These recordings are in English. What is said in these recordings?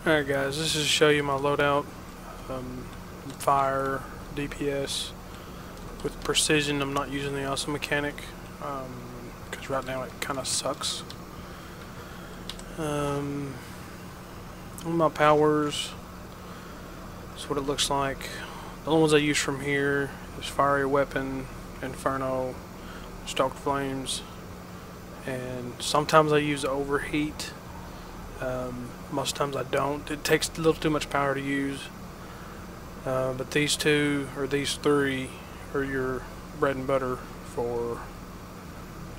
Alright guys, this is to show you my loadout. Fire, DPS. With Precision, I'm not using the awesome mechanic, because right now it kind of sucks. My powers, that's what it looks like. The only ones I use from here is Fiery Weapon, Inferno, Stalked Flames, and sometimes I use Overheat. Most times I don't. It takes a little too much power to use. But these two, or these three, are your bread and butter for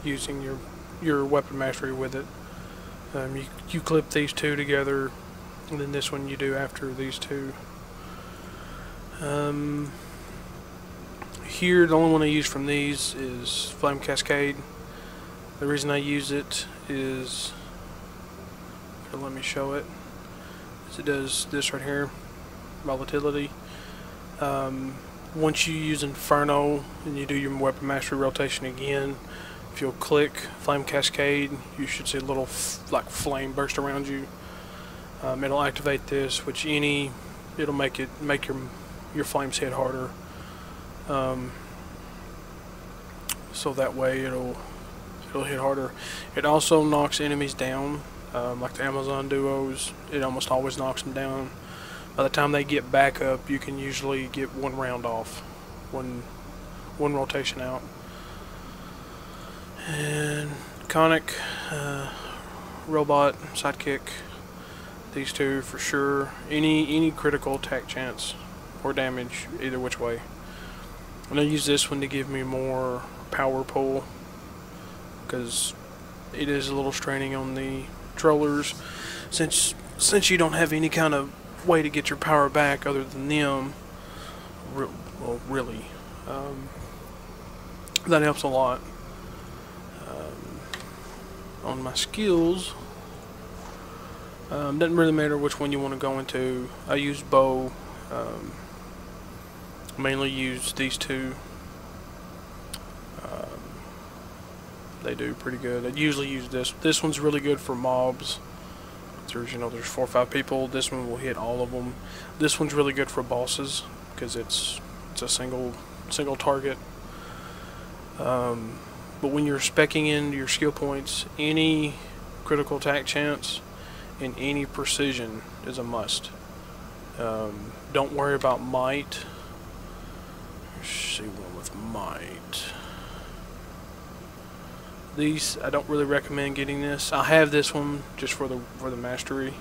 using your weapon mastery with it. You clip these two together, and then this one you do after these two. Here, the only one I use from these is Flame Cascade. The reason I use it is, let me show it, is it does this right here, volatility. Once you use Inferno and you do your weapon mastery rotation again, if you'll click Flame Cascade, you should see a little like flame burst around you. It'll activate this, which it'll make your flames hit harder. So that way it'll hit harder. It also knocks enemies down, like the Amazon duos. It almost always knocks them down. By the time they get back up, you can usually get one round off, one rotation out. And Conic, Robot, Sidekick, these two for sure. Any critical attack chance or damage, either which way. And I use this one to give me more power pull, because it is a little straining on the controllers, since you don't have any kind of way to get your power back other than them. Well, really, that helps a lot. On my skills, doesn't really matter which one you want to go into. I use bow. Mainly use these two. They do pretty good. I usually use this. This one's really good for mobs. There's 4 or 5 people. This one will hit all of them. This one's really good for bosses because it's a single target. But when you're speccing in your skill points, any critical attack chance and any precision is a must. Don't worry about might. Let's see one with might. These, I don't really recommend getting this. I have this one just for the mastery.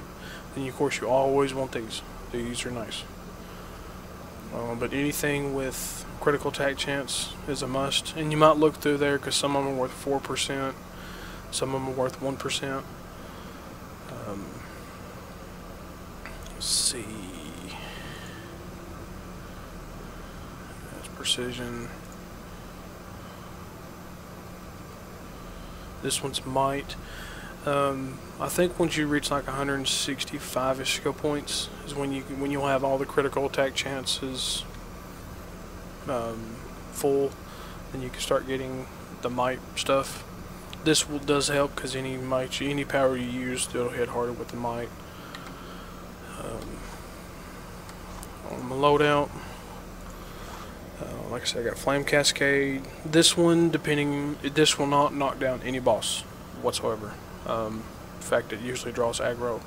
Then of course you always want these. These are nice. But anything with critical attack chance is a must. And you might look through there because some of them are worth 4%, some of them are worth 1%. Let's see. That's precision. This one's might. I think once you reach like 165-ish skill points is when you'll have all the critical attack chances full, then you can start getting the might stuff. This does help because any power you use, it'll hit harder with the might. On my loadout, like I said, I got Flame Cascade. This one, this will not knock down any boss whatsoever. In fact, it usually draws aggro.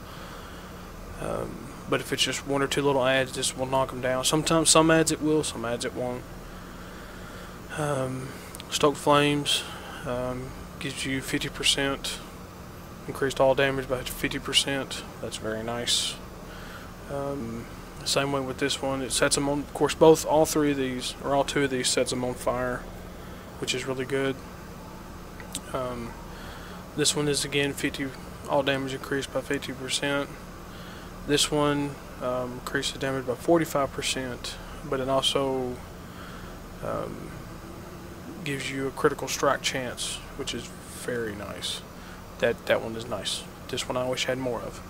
But if it's just 1 or 2 little adds, this will knock them down. Sometimes some adds it will, some adds it won't. Stoked Flames gives you 50% increased all damage by 50%. That's very nice. Same way with this one. It sets them on, of course, all 3 of these, or all 2 of these, sets them on fire, which is really good. This one is again all damage increased by 50%. This one increases damage by 45%, but it also gives you a critical strike chance, which is very nice. That one is nice. This one I wish I had more of.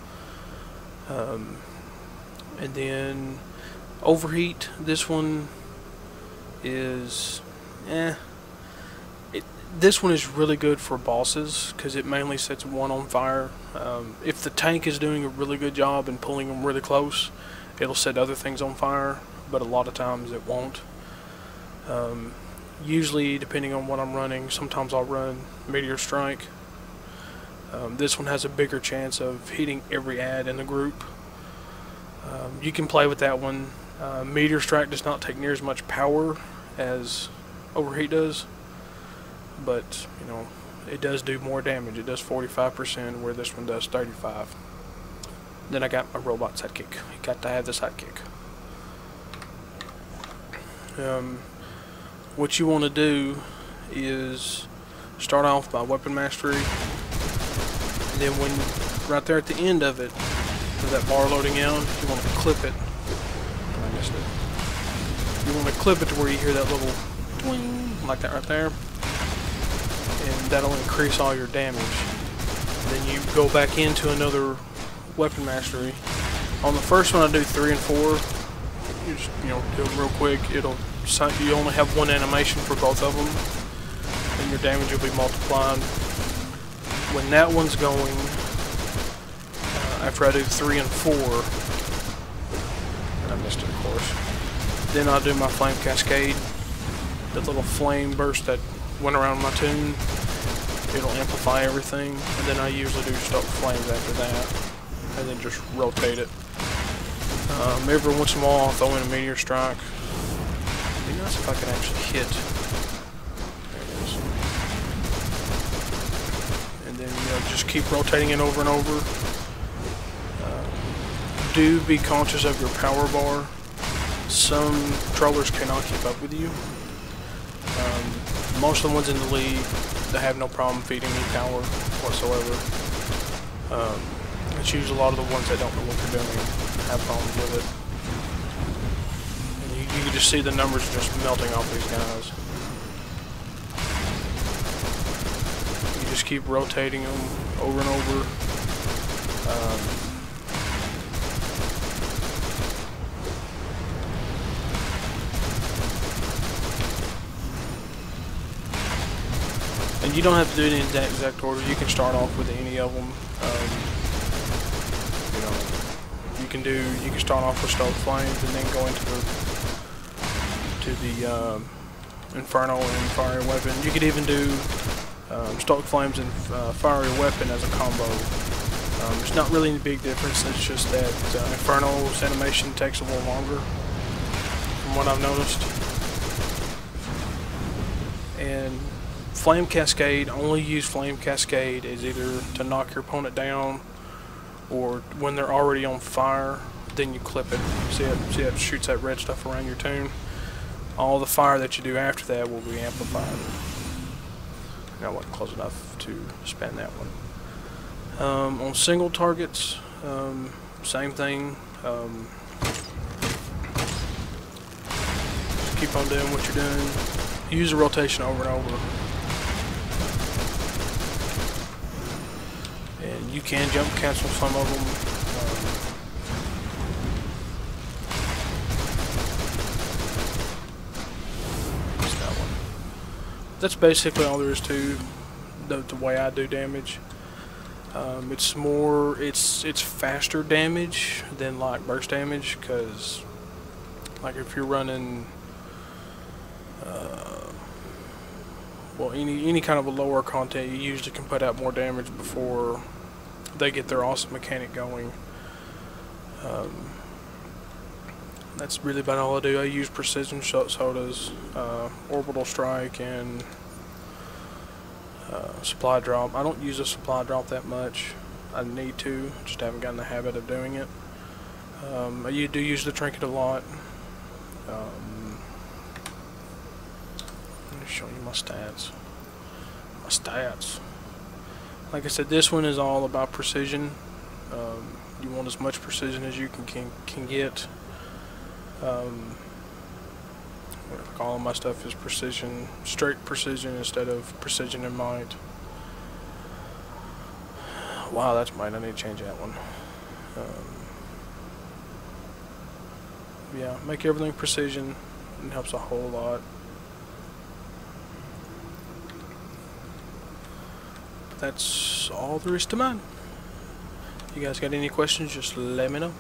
And then Overheat. This one is This one is really good for bosses because it mainly sets one on fire. If the tank is doing a really good job and pulling them really close, it'll set other things on fire, but a lot of times it won't. Usually, depending on what I'm running, sometimes I'll run Meteor Strike. This one has a bigger chance of hitting every ad in the group. You can play with that one. Meteor Strike does not take near as much power as Overheat does, but you know, it does do more damage. It does 45% where this one does 35. Then I got my robot sidekick. You got to have the sidekick. What you want to do is start off by weapon mastery, and then when right there at the end of it, with that bar loading out, you want to clip it. I missed it. You want to clip it to where you hear that little twing, like that right there, and that'll increase all your damage. Then you go back into another weapon mastery. On the first one, I do 3 and 4. You just, you know, do them real quick. You only have one animation for both of them, and your damage will be multiplied. When that one's going, after I do 3 and 4, and I missed it, of course, then I'll do my flame cascade. That little flame burst that went around my tune, it'll amplify everything, and then I usually do stoke flames after that, and then just rotate it. Every once in a while I'll throw in a meteor strike. It'd be nice if I could actually hit. There it is. And then, you know, just keep rotating it over and over. Do be conscious of your power bar. Some controllers cannot keep up with you. Most of the ones in the league, they have no problem feeding me power whatsoever. It's usually a lot of the ones that don't know what they're doing have problems with it. And you can just see the numbers just melting off these guys. You just keep rotating them over and over. And you don't have to do it in that exact order. You can start off with any of them. You know, you can start off with Stoke Flames and then go into the Inferno and Fiery Weapon. You could even do Stoke Flames and Fiery Weapon as a combo. There's not really any big difference. It's just that Inferno's animation takes a little longer, from what I've noticed. And Flame Cascade, only use Flame Cascade is either to knock your opponent down, or when they're already on fire, then you clip it. See it shoots that red stuff around your tune. All the fire that you do after that will be amplified. Now I wasn't close enough to span that one. On single targets, same thing. Just keep on doing what you're doing. Use the rotation over and over. And you can jump cancel some of them. That one. That's basically all there is to the way I do damage. It's faster damage than like burst damage, because like if you're running well, any kind of a lower content, you usually can put out more damage before they get their awesome mechanic going. That's really about all I do. I use precision sodas, orbital strike, and supply drop. I don't use a supply drop that much. I need to, just haven't gotten the habit of doing it. I do use the trinket a lot. Let me show you my stats. Like I said, this one is all about precision. You want as much precision as you can get. All of my stuff is precision, straight precision instead of precision and might. Wow, that's might. I need to change that one. Yeah, make everything precision. It helps a whole lot. that's all there is to mine. If you guys got any questions, just let me know.